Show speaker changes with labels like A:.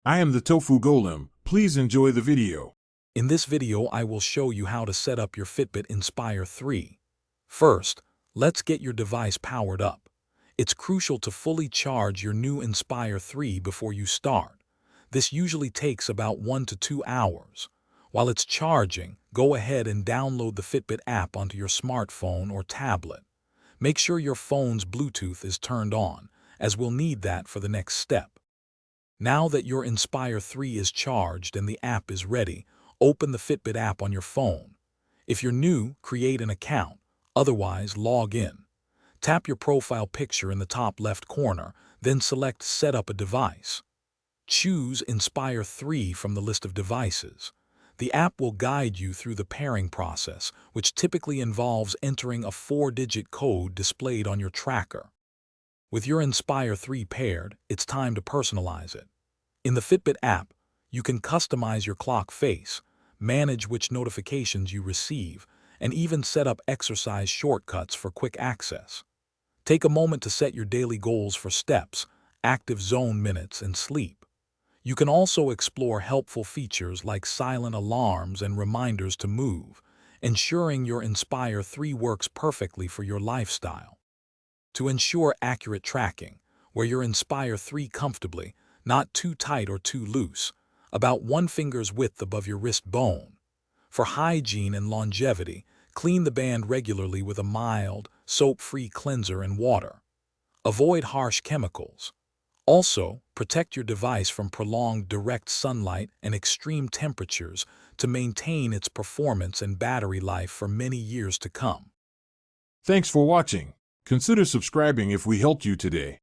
A: I am the Tofu Golem. Please enjoy the video.
B: In this video, I will show you how to set up your Fitbit Inspire 3. First, let's get your device powered up. It's crucial to fully charge your new Inspire 3 before you start. This usually takes about 1 to 2 hours. While it's charging, go ahead and download the Fitbit app onto your smartphone or tablet. Make sure your phone's Bluetooth is turned on, as we'll need that for the next step. Now that your Inspire 3 is charged and the app is ready, open the Fitbit app on your phone. If you're new, create an account. Otherwise, log in. Tap your profile picture in the top left corner, then select Set up a device. Choose Inspire 3 from the list of devices. The app will guide you through the pairing process, which typically involves entering a 4-digit code displayed on your tracker. With your Inspire 3 paired, it's time to personalize it. In the Fitbit app, you can customize your clock face, manage which notifications you receive, and even set up exercise shortcuts for quick access. Take a moment to set your daily goals for steps, active zone minutes, and sleep. You can also explore helpful features like silent alarms and reminders to move, ensuring your Inspire 3 works perfectly for your lifestyle. To ensure accurate tracking, wear your Inspire 3 comfortably, not too tight or too loose, about 1 finger's width above your wrist bone. For hygiene and longevity, clean the band regularly with a mild, soap-free cleanser and water. Avoid harsh chemicals. Also, protect your device from prolonged direct sunlight and extreme temperatures to maintain its performance and battery life for many years to come.
A: Thanks for watching. Consider subscribing if we helped you today.